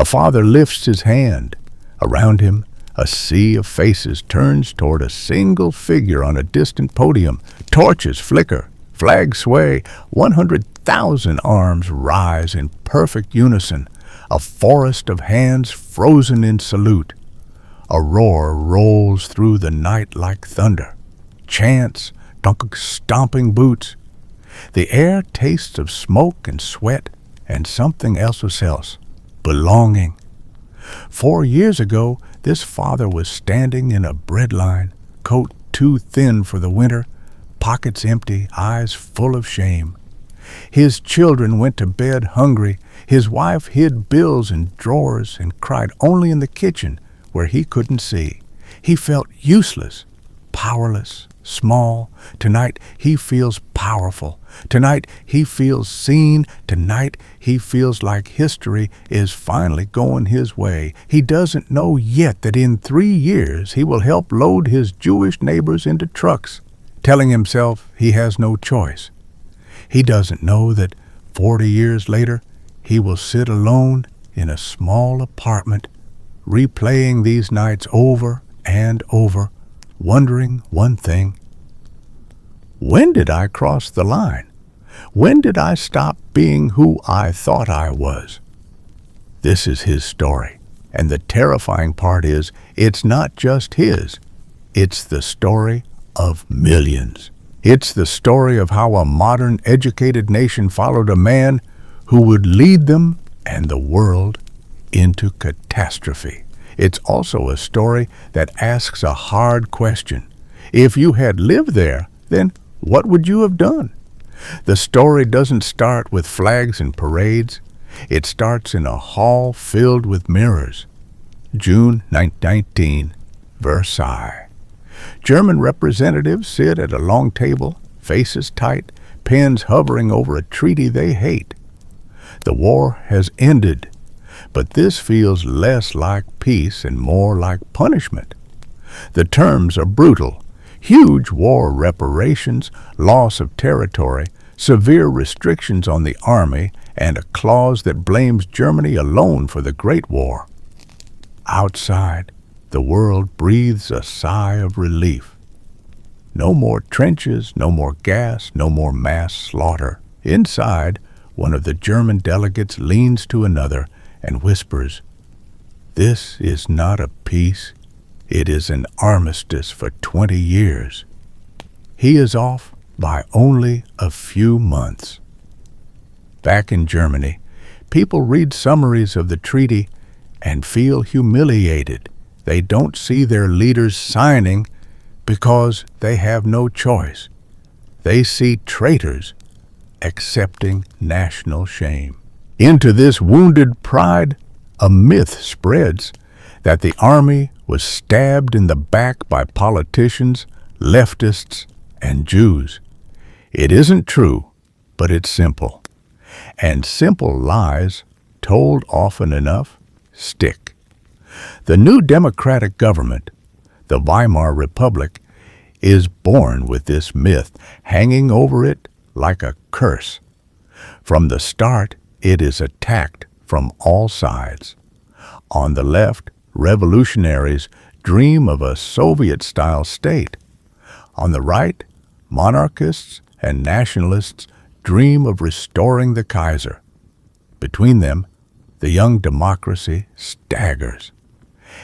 A father lifts his hand. Around him, a sea of faces turns toward a single figure on a distant podium. Torches flicker, flags sway, 100,000 arms rise in perfect unison, a forest of hands frozen in salute. A roar rolls through the night like thunder. Chants, stomping boots. The air tastes of smoke and sweat and something else, belonging. 4 years ago, this father was standing in a breadline, coat too thin for the winter, pockets empty, eyes full of shame. His children went to bed hungry. His wife hid bills in drawers and cried only in the kitchen where he couldn't see. He felt useless, powerless, small. Tonight he feels powerful. Tonight he feels seen. Tonight he feels like history is finally going his way. He doesn't know yet that in 3 years he will help load his Jewish neighbors into trucks, telling himself he has no choice. He doesn't know that 40 years later he will sit alone in a small apartment, replaying these nights over and over, wondering one thing: when did I cross the line? When did I stop being who I thought I was? This is his story, and the terrifying part is it's not just his. It's the story of millions. It's the story of how a modern, educated nation followed a man who would lead them and the world into catastrophe. It's also a story that asks a hard question. If you had lived there, then what would you have done? The story doesn't start with flags and parades. It starts in a hall filled with mirrors. June 19, Versailles. German representatives sit at a long table, faces tight, pens hovering over a treaty they hate. The war has ended, but this feels less like peace and more like punishment. The terms are brutal. Huge war reparations, loss of territory, severe restrictions on the army, and a clause that blames Germany alone for the Great War. Outside, the world breathes a sigh of relief. No more trenches, no more gas, no more mass slaughter. Inside, one of the German delegates leans to another and whispers, "This is not a peace. It is an armistice for 20 years. He is off by only a few months. Back in Germany, people read summaries of the treaty and feel humiliated. They don't see their leaders signing because they have no choice. They see traitors accepting national shame. Into this wounded pride, a myth spreads that the army was stabbed in the back by politicians, leftists, and Jews. It isn't true, but it's simple. And simple lies, told often enough, stick. The new democratic government, the Weimar Republic, is born with this myth hanging over it like a curse. From the start, it is attacked from all sides. On the left, revolutionaries dream of a Soviet-style state. On the right, monarchists and nationalists dream of restoring the Kaiser. Between them, the young democracy staggers.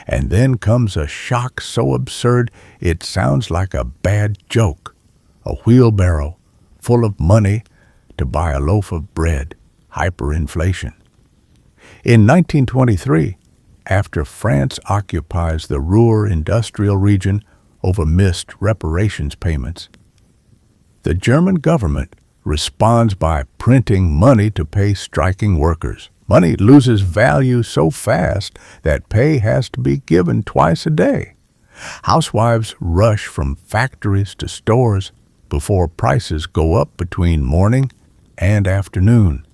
And then comes a shock so absurd it sounds like a bad joke. A wheelbarrow full of money to buy a loaf of bread. Hyperinflation. In 1923, after France occupies the Ruhr industrial region over missed reparations payments, the German government responds by printing money to pay striking workers. Money loses value so fast that pay has to be given twice a day. Housewives rush from factories to stores before prices go up between morning and afternoon.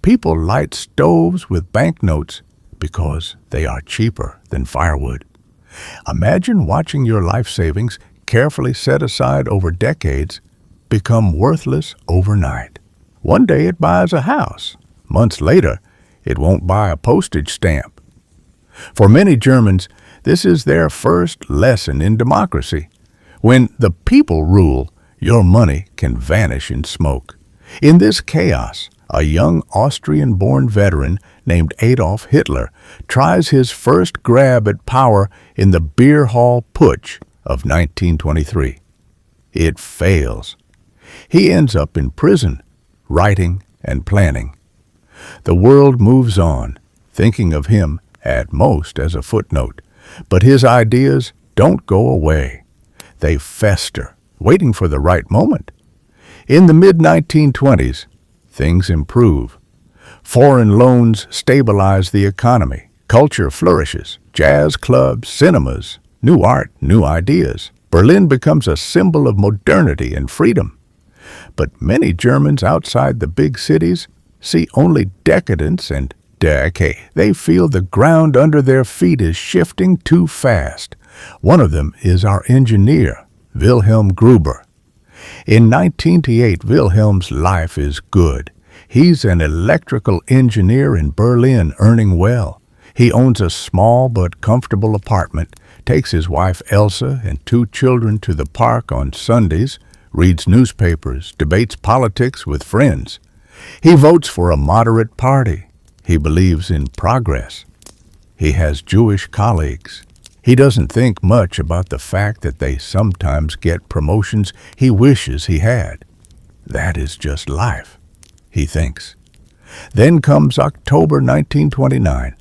People light stoves with banknotes because they are cheaper than firewood. Imagine watching your life savings, carefully set aside over decades, become worthless overnight. One day it buys a house. Months later, It won't buy a postage stamp. For many Germans, this is their first lesson in democracy. When the people rule, your money can vanish in smoke. In this chaos, a young Austrian-born veteran named Adolf Hitler tries his first grab at power in the beer hall putsch of 1923. It fails. He ends up in prison, writing and planning. The world moves on, thinking of him at most as a footnote, but his ideas don't go away. They fester, waiting for the right moment. In the mid-1920s, things improve. Foreign loans stabilize the economy. Culture flourishes. Jazz clubs, cinemas, new art, new ideas. Berlin becomes a symbol of modernity and freedom. But many Germans outside the big cities see only decadence and decay. They feel the ground under their feet is shifting too fast. One of them is our engineer, Wilhelm Gruber. In 1928, Wilhelm's life is good. He's an electrical engineer in Berlin, earning well. He owns a small but comfortable apartment, takes his wife Elsa and 2 children to the park on Sundays, reads newspapers, debates politics with friends. He votes for a moderate party. He believes in progress. He has Jewish colleagues. He doesn't think much about the fact that they sometimes get promotions he wishes he had. That is just life, he thinks. Then comes October 1929.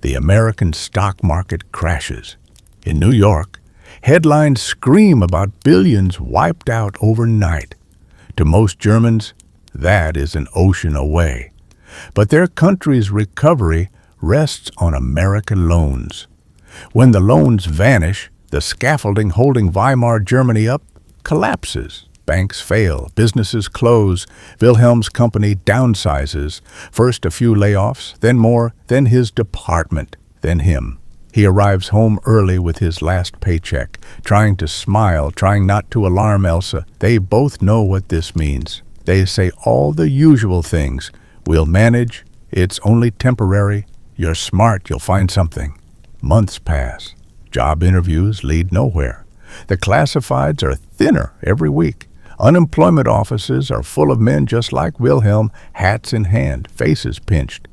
The American stock market crashes. In New York, headlines scream about billions wiped out overnight. To most Germans, that is an ocean away. But their country's recovery rests on American loans. When the loans vanish, the scaffolding holding Weimar Germany up collapses. Banks fail, businesses close, Wilhelm's company downsizes. First a few layoffs, then more, then his department, then him. He arrives home early with his last paycheck, trying to smile, trying not to alarm Elsa. They both know what this means. They say all the usual things. We'll manage, it's only temporary, you're smart, you'll find something. Months pass. Job interviews lead nowhere. The classifieds are thinner every week. Unemployment offices are full of men just like Wilhelm, hats in hand, faces pinched.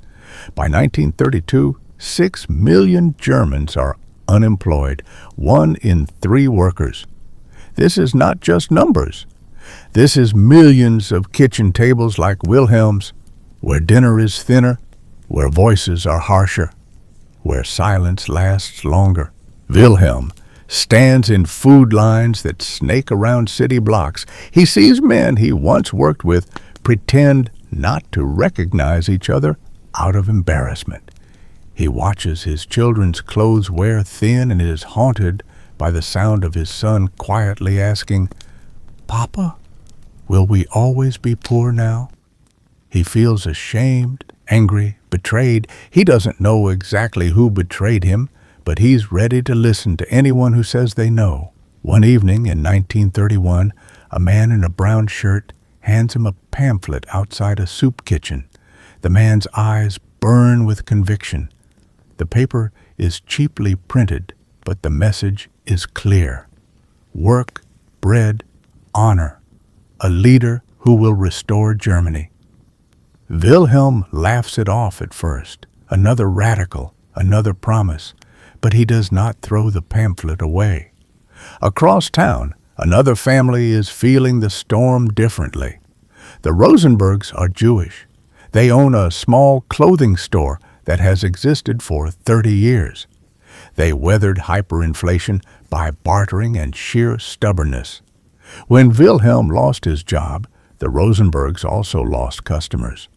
By 1932, 6 million Germans are unemployed, 1 in 3 workers. This is not just numbers. This is millions of kitchen tables like Wilhelm's, where dinner is thinner, where voices are harsher, where silence lasts longer. Wilhelm stands in food lines that snake around city blocks. He sees men he once worked with pretend not to recognize each other out of embarrassment. He watches his children's clothes wear thin and is haunted by the sound of his son quietly asking, "Papa, will we always be poor now?" He feels ashamed, angry, betrayed. He doesn't know exactly who betrayed him, but he's ready to listen to anyone who says they know. One evening in 1931, a man in a brown shirt hands him a pamphlet outside a soup kitchen. The man's eyes burn with conviction. The paper is cheaply printed, but the message is clear. Work, bread, honor. A leader who will restore Germany. Wilhelm laughs it off at first. Another radical, another promise. But he does not throw the pamphlet away. Across town, another family is feeling the storm differently. The Rosenbergs are Jewish. They own a small clothing store that has existed for 30 years. They weathered hyperinflation by bartering and sheer stubbornness. When Wilhelm lost his job, the Rosenbergs also lost customers.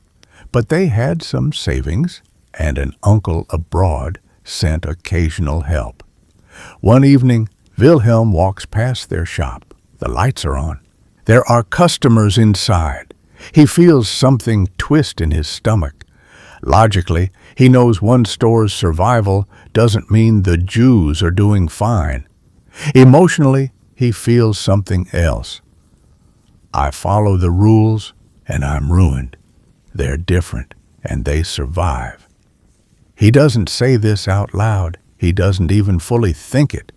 But they had some savings, and an uncle abroad sent occasional help. One evening, Wilhelm walks past their shop. The lights are on. There are customers inside. He feels something twist in his stomach. Logically, he knows one store's survival doesn't mean the Jews are doing fine. Emotionally, he feels something else. I follow the rules, and I'm ruined. They're different, and they survive. He doesn't say this out loud. He doesn't even fully think it.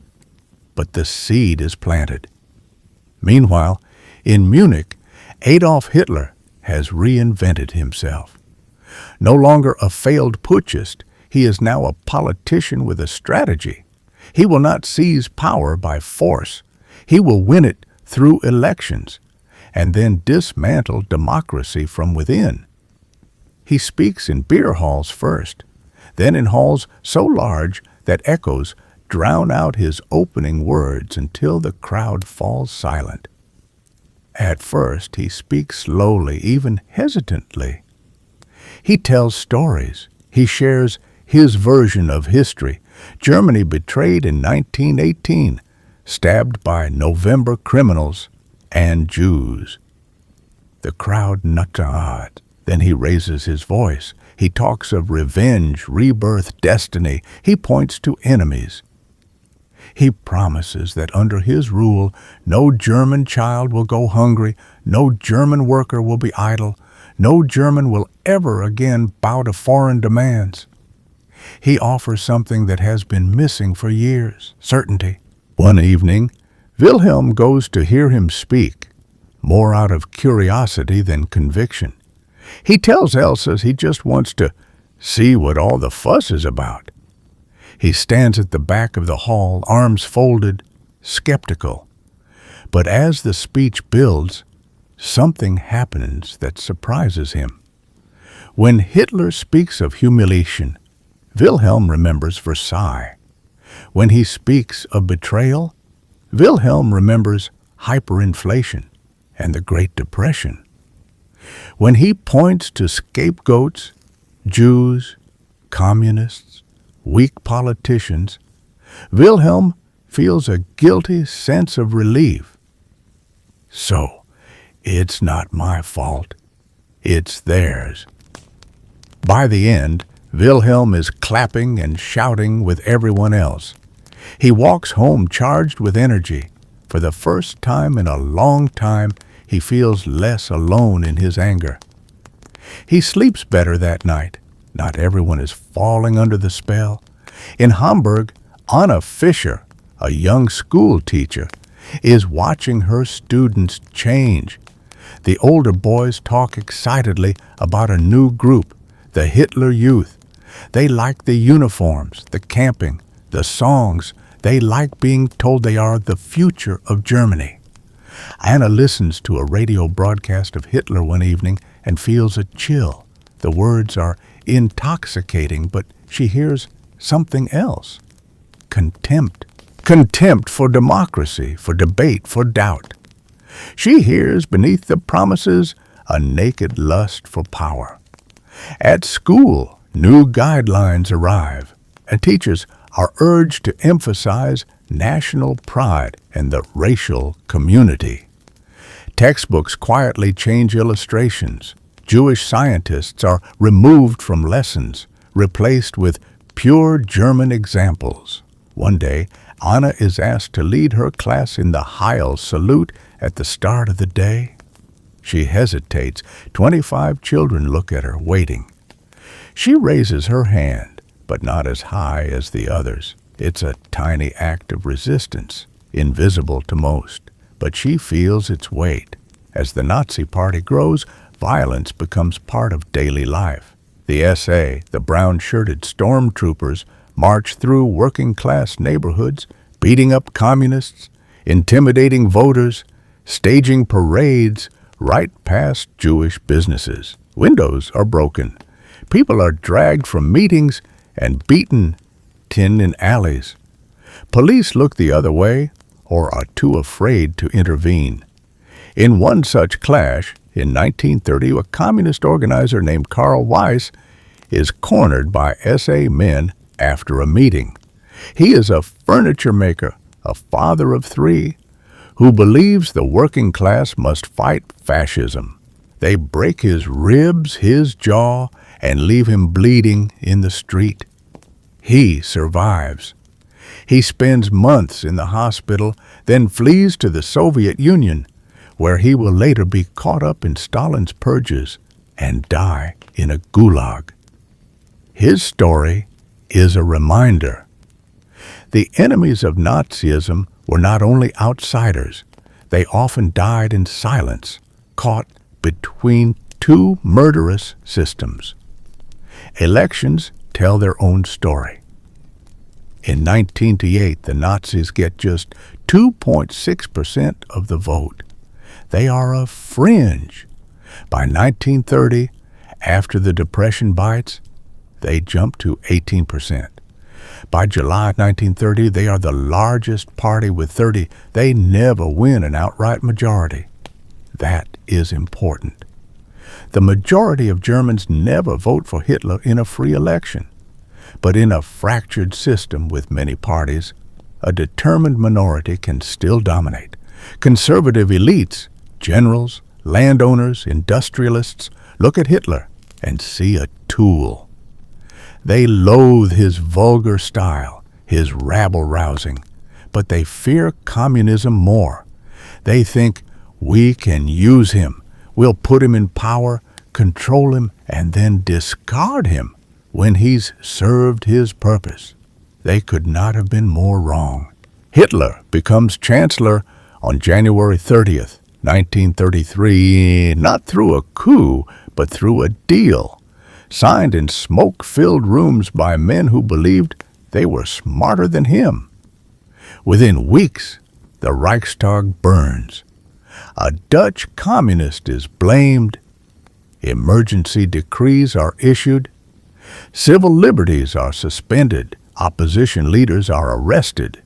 But the seed is planted. Meanwhile, in Munich, Adolf Hitler has reinvented himself. No longer a failed putschist, he is now a politician with a strategy. He will not seize power by force. He will win it through elections and then dismantle democracy from within. He speaks in beer halls first, then in halls so large that echoes drown out his opening words until the crowd falls silent. At first, he speaks slowly, even hesitantly. He tells stories. He shares his version of history. Germany betrayed in 1918, stabbed by November criminals and Jews. The crowd nods. Then he raises his voice. He talks of revenge, rebirth, destiny. He points to enemies. He promises that under his rule, no German child will go hungry, no German worker will be idle, no German will ever again bow to foreign demands. He offers something that has been missing for years, certainty. One evening, Wilhelm goes to hear him speak, more out of curiosity than conviction. He tells Elsa he just wants to see what all the fuss is about. He stands at the back of the hall, arms folded, skeptical. But as the speech builds, something happens that surprises him. When Hitler speaks of humiliation, Wilhelm remembers Versailles. When he speaks of betrayal, Wilhelm remembers hyperinflation and the Great Depression. When he points to scapegoats, Jews, communists, weak politicians, Wilhelm feels a guilty sense of relief. So, it's not my fault. It's theirs. By the end, Wilhelm is clapping and shouting with everyone else. He walks home charged with energy. For the first time in a long time, he feels less alone in his anger. He sleeps better that night. Not everyone is falling under the spell. In Hamburg, Anna Fischer, a young school teacher, is watching her students change. The older boys talk excitedly about a new group, the Hitler Youth. They like the uniforms, the camping, the songs. They like being told they are the future of Germany. Anna listens to a radio broadcast of Hitler one evening and feels a chill. The words are intoxicating, but she hears something else. Contempt. Contempt for democracy, for debate, for doubt. She hears beneath the promises a naked lust for power. At school, new guidelines arrive, and teachers are urged to emphasize national pride and the racial community. Textbooks quietly change illustrations. Jewish scientists are removed from lessons, replaced with pure German examples. One day, Anna is asked to lead her class in the Heil salute at the start of the day. She hesitates. 25 children look at her, waiting. She raises her hand, but not as high as the others. It's a tiny act of resistance, invisible to most, but she feels its weight. As the Nazi Party grows, violence becomes part of daily life. The SA, the brown-shirted stormtroopers, march through working-class neighborhoods, beating up communists, intimidating voters, staging parades right past Jewish businesses. Windows are broken. People are dragged from meetings and beaten in alleys. Police look the other way or are too afraid to intervene. In one such clash, in 1930, a communist organizer named Karl Weiss is cornered by SA men after a meeting. He is a furniture maker, a father of 3, who believes the working class must fight fascism. They break his ribs, his jaw, and leave him bleeding in the street. He survives. He spends months in the hospital, then flees to the Soviet Union, where he will later be caught up in Stalin's purges and die in a gulag. His story is a reminder. The enemies of Nazism were not only outsiders, they often died in silence, caught between two murderous systems. Elections tell their own story. In 1928, the Nazis get just 2.6% of the vote. They are a fringe. By 1930, after the Depression bites, they jump to 18%. By July 1930, they are the largest party with 30. They never win an outright majority. That is important. The majority of Germans never vote for Hitler in a free election. But in a fractured system with many parties, a determined minority can still dominate. Conservative elites, generals, landowners, industrialists look at Hitler and see a tool. They loathe his vulgar style, his rabble-rousing, but they fear communism more. They think, we can use him, we'll put him in power, control him, and then discard him when he's served his purpose. They could not have been more wrong. Hitler becomes chancellor on January 30th, 1933, not through a coup, but through a deal, signed in smoke-filled rooms by men who believed they were smarter than him. Within weeks, the Reichstag burns. A Dutch communist is blamed. Emergency decrees are issued. Civil liberties are suspended. Opposition leaders are arrested.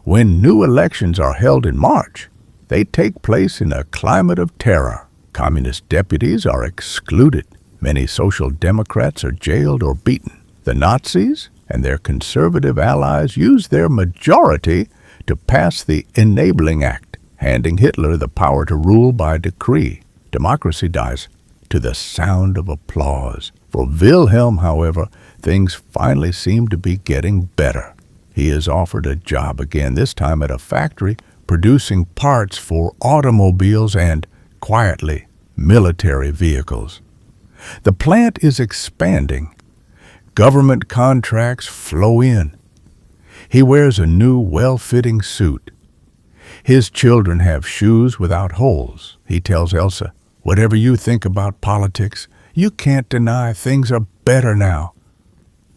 When new elections are held in March, they take place in a climate of terror. Communist deputies are excluded. Many social democrats are jailed or beaten. The Nazis and their conservative allies use their majority to pass the Enabling Act, handing Hitler the power to rule by decree. Democracy dies to the sound of applause. For Wilhelm, however, things finally seem to be getting better. He is offered a job again, this time at a factory producing parts for automobiles and, quietly, military vehicles. The plant is expanding. Government contracts flow in. He wears a new, well-fitting suit. His children have shoes without holes. He tells Elsa, "Whatever you think about politics, you can't deny things are better now."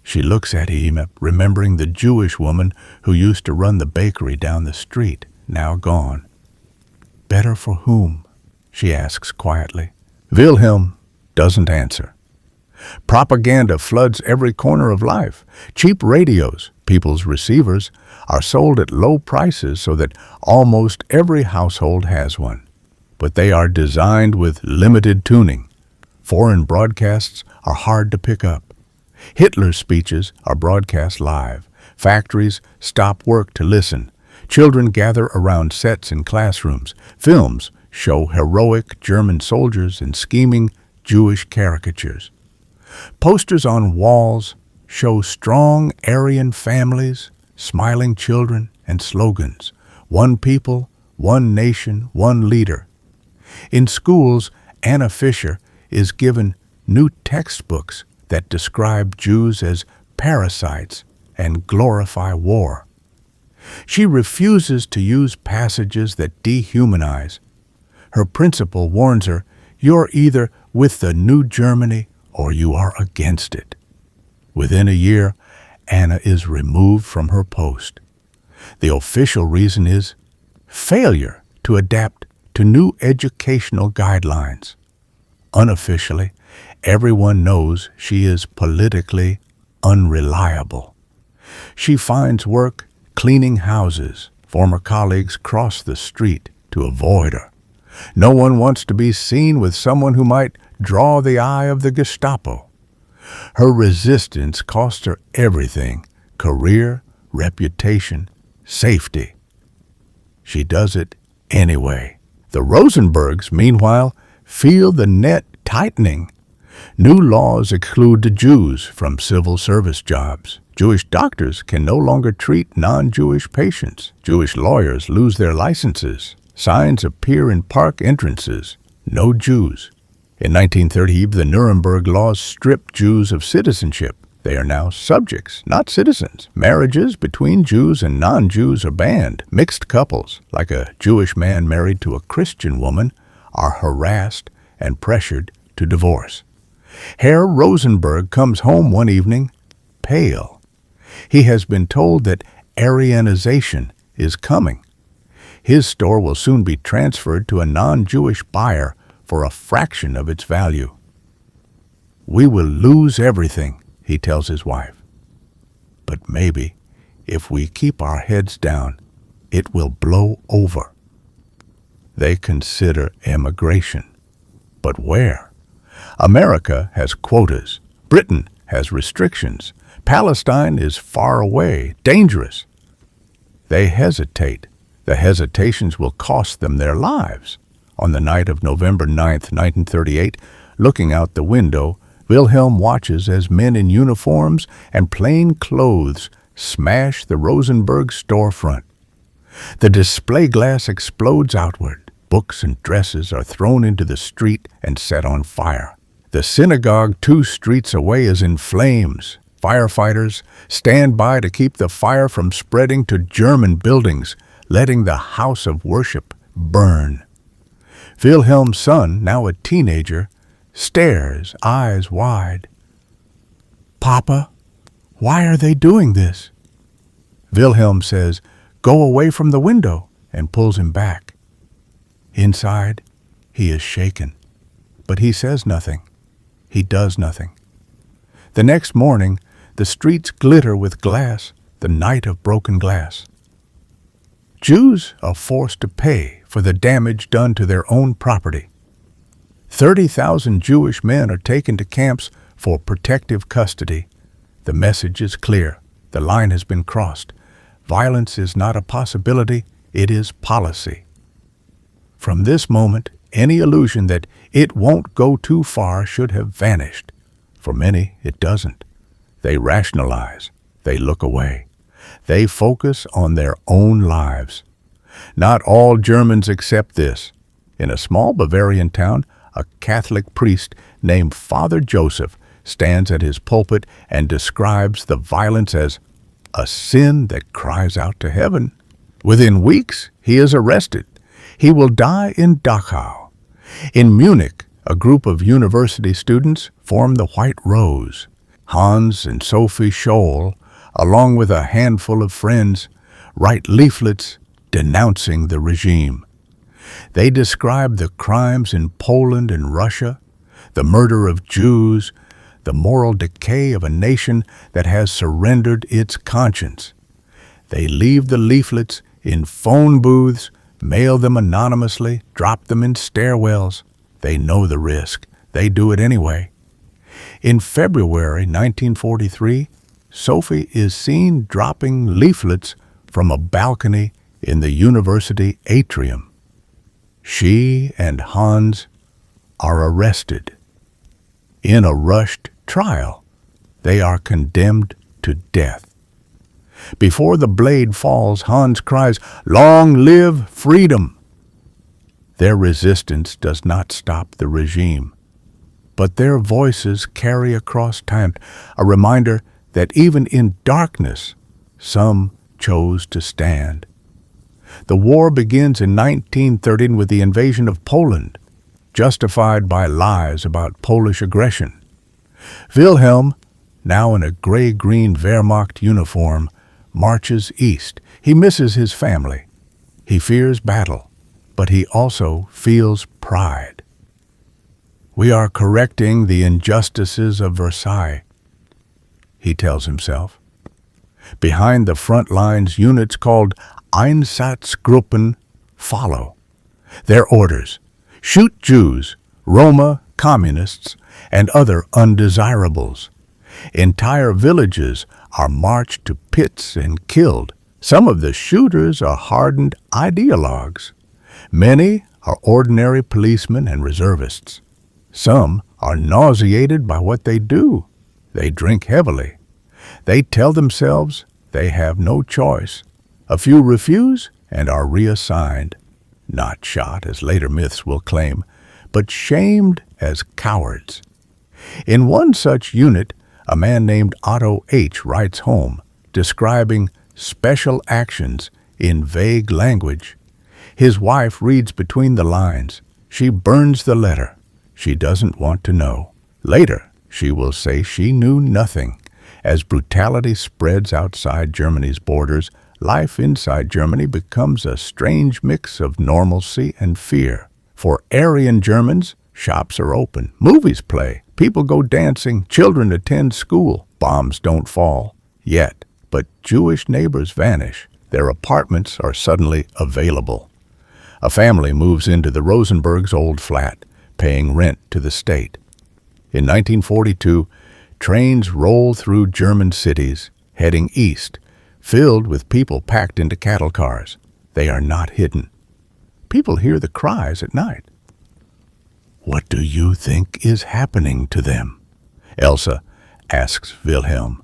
She looks at him, remembering the Jewish woman who used to run the bakery down the street, now gone. "Better for whom?" she asks quietly. Wilhelm doesn't answer. Propaganda floods every corner of life. Cheap radios, people's receivers, are sold at low prices so that almost every household has one. But they are designed with limited tuning. Foreign broadcasts are hard to pick up. Hitler's speeches are broadcast live. Factories stop work to listen. Children gather around sets in classrooms. Films show heroic German soldiers and scheming Jewish caricatures. Posters on walls show strong Aryan families, smiling children, and slogans. One people, one nation, one leader. In schools, Anna Fisher is given new textbooks that describe Jews as parasites and glorify war. She refuses to use passages that dehumanize. Her principal warns her, "You're either with the new Germany or you are against it." Within a year, Anna is removed from her post. The official reason is failure to adapt to new educational guidelines. Unofficially, everyone knows she is politically unreliable. She finds work cleaning houses. Former colleagues cross the street to avoid her. No one wants to be seen with someone who might draw the eye of the Gestapo. Her resistance cost her everything: career, reputation, safety. She does it anyway. The Rosenbergs, meanwhile, feel the net tightening. New laws exclude the Jews from civil service jobs. Jewish doctors can no longer treat non-Jewish patients. Jewish lawyers lose their licenses. Signs appear in park entrances: "No Jews." In 1930, the Nuremberg laws stripped Jews of citizenship. They are now subjects, not citizens. Marriages between Jews and non-Jews are banned. Mixed couples, like a Jewish man married to a Christian woman, are harassed and pressured to divorce. Herr Rosenberg comes home one evening, pale. He has been told that Aryanization is coming. His store will soon be transferred to a non-Jewish buyer for a fraction of its value. "We will lose everything," he tells his wife. "But maybe, if we keep our heads down, it will blow over." They consider emigration. But where? America has quotas. Britain has restrictions. Palestine is far away, dangerous. They hesitate. The hesitations will cost them their lives. On the night of November 9th, 1938, looking out the window, Wilhelm watches as men in uniforms and plain clothes smash the Rosenberg storefront. The display glass explodes outward. Books and dresses are thrown into the street and set on fire. The synagogue 2 streets away is in flames. Firefighters stand by to keep the fire from spreading to German buildings, letting the house of worship burn. Wilhelm's son, now a teenager, stares, eyes wide. "Papa, why are they doing this?" Wilhelm says, "Go away from the window," and pulls him back. Inside, he is shaken, but he says nothing. He does nothing. The next morning, the streets glitter with glass, the night of broken glass. Jews are forced to pay for the damage done to their own property. 30,000 Jewish men are taken to camps for protective custody. The message is clear. The line has been crossed. Violence is not a possibility, it is policy. From this moment, any illusion that it won't go too far should have vanished. For many, it doesn't. They rationalize. They look away. They focus on their own lives. Not all Germans accept this. In a small Bavarian town, a Catholic priest named Father Joseph stands at his pulpit and describes the violence as a sin that cries out to heaven. Within weeks, he is arrested. He will die in Dachau. In Munich, a group of university students form the White Rose. Hans and Sophie Scholl, along with a handful of friends, write leaflets denouncing the regime. They describe the crimes in Poland and Russia, the murder of Jews, the moral decay of a nation that has surrendered its conscience. They leave the leaflets in phone booths, mail them anonymously, drop them in stairwells. They know the risk. They do it anyway. In February 1943, Sophie is seen dropping leaflets from a balcony in the university atrium. She and Hans are arrested. In a rushed trial, they are condemned to death. Before the blade falls, Hans cries, "Long live freedom!" Their resistance does not stop the regime, but their voices carry across time, a reminder that even in darkness, some chose to stand. The war begins in 1913 with the invasion of Poland, justified by lies about Polish aggression. Wilhelm, now in a gray-green Wehrmacht uniform, marches east. He misses his family. He fears battle, but he also feels pride. "We are correcting the injustices of Versailles," he tells himself. Behind the front lines, units called Einsatzgruppen follow. Their orders: shoot Jews, Roma, communists, and other undesirables. Entire villages are marched to pits and killed. Some of the shooters are hardened ideologues. Many are ordinary policemen and reservists. Some are nauseated by what they do. They drink heavily. They tell themselves they have no choice. A few refuse and are reassigned, not shot, as later myths will claim, but shamed as cowards. In one such unit, A man named Otto H. writes home, describing special actions in vague language. His wife reads between the lines. She burns the letter. She doesn't want to know. Later, she will say she knew nothing. As brutality spreads outside Germany's borders, life inside Germany becomes a strange mix of normalcy and fear. For Aryan Germans, shops are open, movies play, people go dancing, children attend school, bombs don't fall yet. But Jewish neighbors vanish. Their apartments are suddenly available. A family moves into the Rosenbergs' old flat, paying rent to the state. In 1942, trains roll through German cities, heading east, filled with people packed into cattle cars. They are not hidden. People hear the cries at night. What do you think is happening to them? Elsa asks Wilhelm.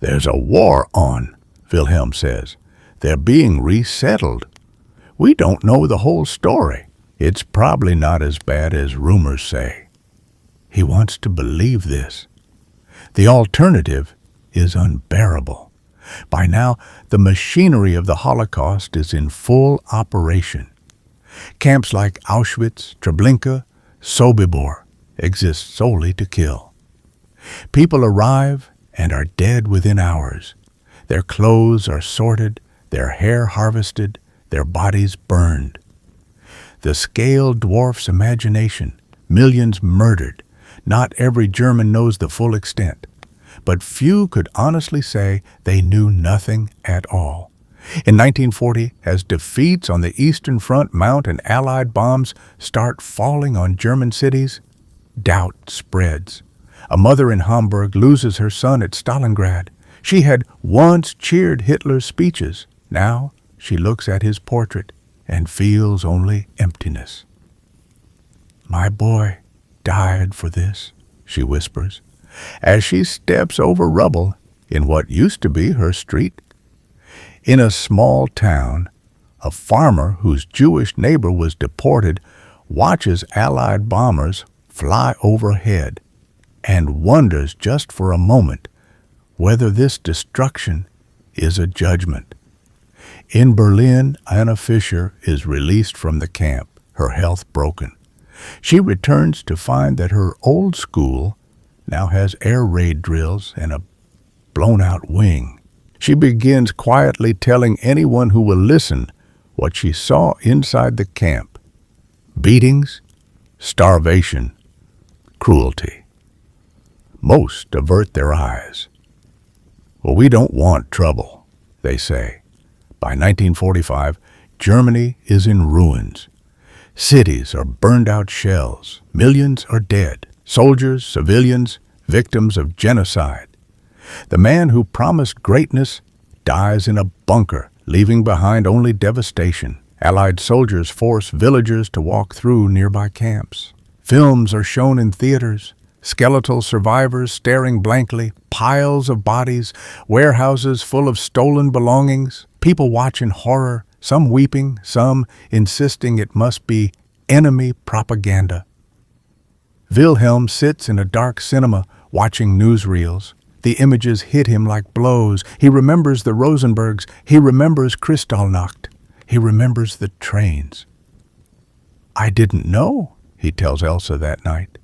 There's a war on, Wilhelm says. They're being resettled. We don't know the whole story. It's probably not as bad as rumors say. He wants to believe this. The alternative is unbearable. By now, the machinery of the Holocaust is in full operation. Camps like Auschwitz, Treblinka, Sobibor exist solely to kill. People arrive and are dead within hours. Their clothes are sorted, their hair harvested, their bodies burned. The scale dwarfs imagination, millions murdered. Not every German knows the full extent, but few could honestly say they knew nothing at all. In 1940, as defeats on the Eastern Front mount and Allied bombs start falling on German cities, doubt spreads. A mother in Hamburg loses her son at Stalingrad. She had once cheered Hitler's speeches. Now she looks at his portrait and feels only emptiness. My boy died for this, she whispers, as she steps over rubble in what used to be her street. In a small town, a farmer whose Jewish neighbor was deported watches Allied bombers fly overhead and wonders just for a moment whether this destruction is a judgment. In Berlin, Anna Fischer is released from the camp, her health broken. She returns to find that her old school now has air raid drills and a blown-out wing. She begins quietly telling anyone who will listen what she saw inside the camp. Beatings, starvation, cruelty. Most avert their eyes. Well, we don't want trouble, they say. By 1945, Germany is in ruins. Cities are burned out shells. Millions are dead. Soldiers, civilians, victims of genocide. The man who promised greatness dies in a bunker, leaving behind only devastation. Allied soldiers force villagers to walk through nearby camps. Films are shown in theaters. Skeletal survivors staring blankly, piles of bodies, warehouses full of stolen belongings, people watch in horror, some weeping, some insisting it must be enemy propaganda. Wilhelm sits in a dark cinema watching newsreels. The images hit him like blows. He remembers the Rosenbergs. He remembers Kristallnacht. He remembers the trains. I didn't know, he tells Elsa that night.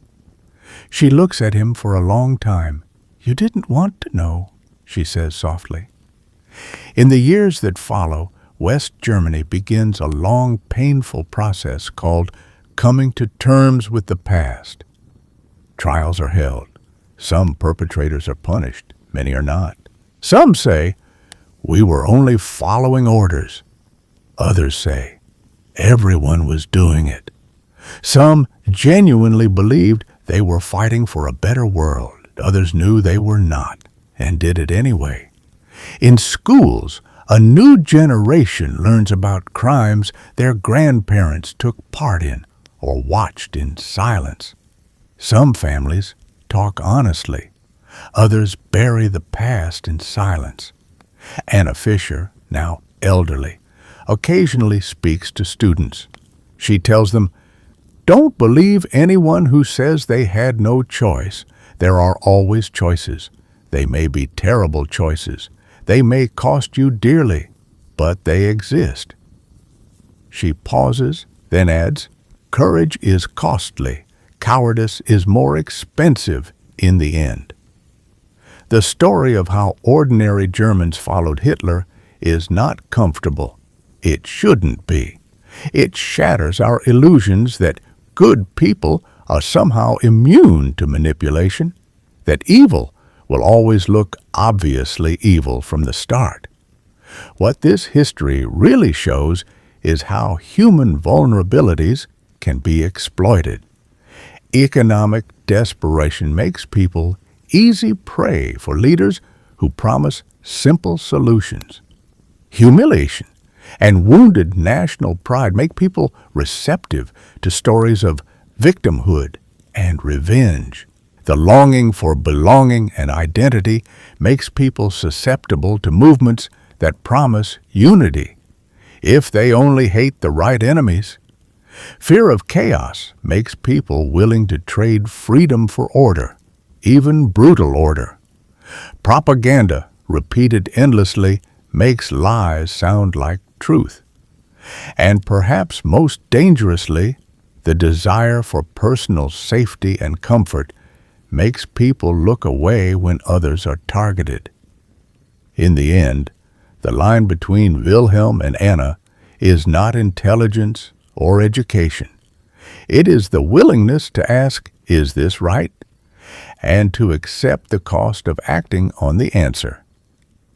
She looks at him for a long time. You didn't want to know, she says softly. In the years that follow, West Germany begins a long, painful process called coming to terms with the past. Trials are held. Some perpetrators are punished, many are not. Some say, we were only following orders. Others say, everyone was doing it. Some genuinely believed they were fighting for a better world. Others knew they were not, and did it anyway. In schools, a new generation learns about crimes their grandparents took part in or watched in silence. Some families talk honestly. Others bury the past in silence. Anna Fischer, now elderly, occasionally speaks to students. She tells them, don't believe anyone who says they had no choice. There are always choices. They may be terrible choices. They may cost you dearly, but they exist. She pauses, then adds, courage is costly. Cowardice is more expensive in the end. The story of how ordinary Germans followed Hitler is not comfortable. It shouldn't be. It shatters our illusions that good people are somehow immune to manipulation, that evil will always look obviously evil from the start. What this history really shows is how human vulnerabilities can be exploited. Economic desperation makes people easy prey for leaders who promise simple solutions. Humiliation and wounded national pride make people receptive to stories of victimhood and revenge. The longing for belonging and identity makes people susceptible to movements that promise unity, if they only hate the right enemies. Fear of chaos makes people willing to trade freedom for order, even brutal order. Propaganda, repeated endlessly, makes lies sound like truth. And perhaps most dangerously, the desire for personal safety and comfort makes people look away when others are targeted. In the end, the line between Wilhelm and Anna is not intelligence or education. It is the willingness to ask, is this right? And to accept the cost of acting on the answer.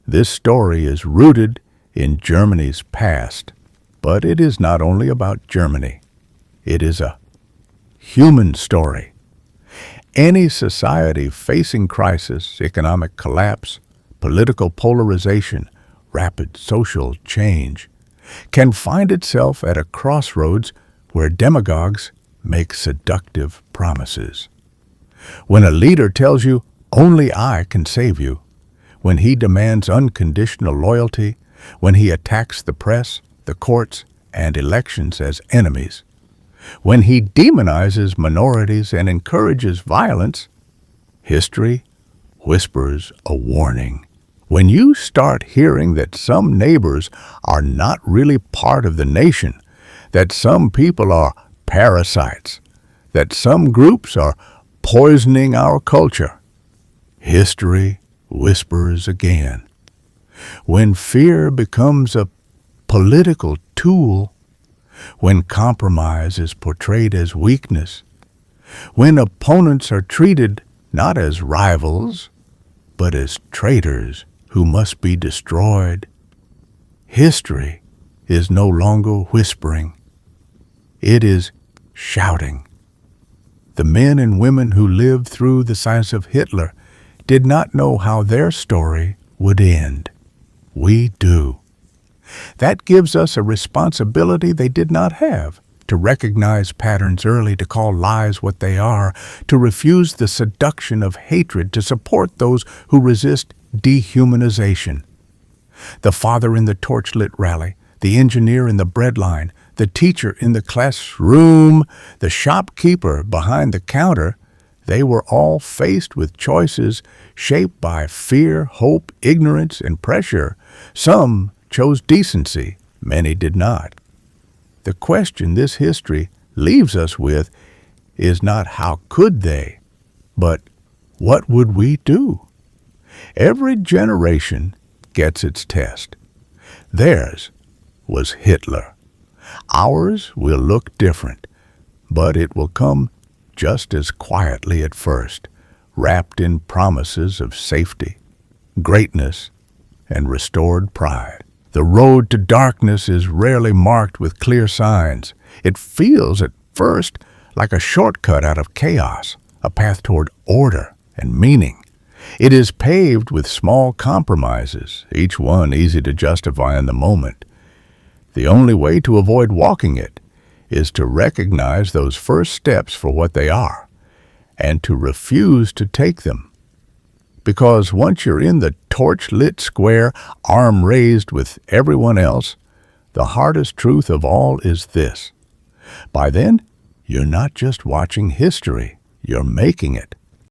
This story is rooted in Germany's past, but it is not only about Germany. It is a human story. Any society facing crisis, economic collapse, political polarization, rapid social change, can find itself at a crossroads where demagogues make seductive promises. When a leader tells you, only I can save you, when he demands unconditional loyalty, when he attacks the press, the courts, and elections as enemies, when he demonizes minorities and encourages violence, history whispers a warning. When you start hearing that some neighbors are not really part of the nation, that some people are parasites, that some groups are poisoning our culture, history whispers again. When fear becomes a political tool, when compromise is portrayed as weakness, when opponents are treated not as rivals, but as traitors who must be destroyed, history is no longer whispering. It is shouting. The men and women who lived through the signs of Hitler did not know how their story would end. We do. That gives us a responsibility they did not have, to recognize patterns early, to call lies what they are, to refuse the seduction of hatred, to support those who resist dehumanization. The father in the torchlit rally, the engineer in the breadline, the teacher in the classroom, the shopkeeper behind the counter, they were all faced with choices shaped by fear, hope, ignorance, and pressure. Some chose decency, many did not. The question this history leaves us with is not how could they, but what would we do? Every generation gets its test. Theirs was Hitler. Ours will look different, but it will come just as quietly at first, wrapped in promises of safety, greatness, and restored pride. The road to darkness is rarely marked with clear signs. It feels at first like a shortcut out of chaos, a path toward order and meaning. It is paved with small compromises, each one easy to justify in the moment. The only way to avoid walking it is to recognize those first steps for what they are, and to refuse to take them. Because once you're in the torch-lit square, arm raised with everyone else, the hardest truth of all is this. By then, you're not just watching history, you're making it.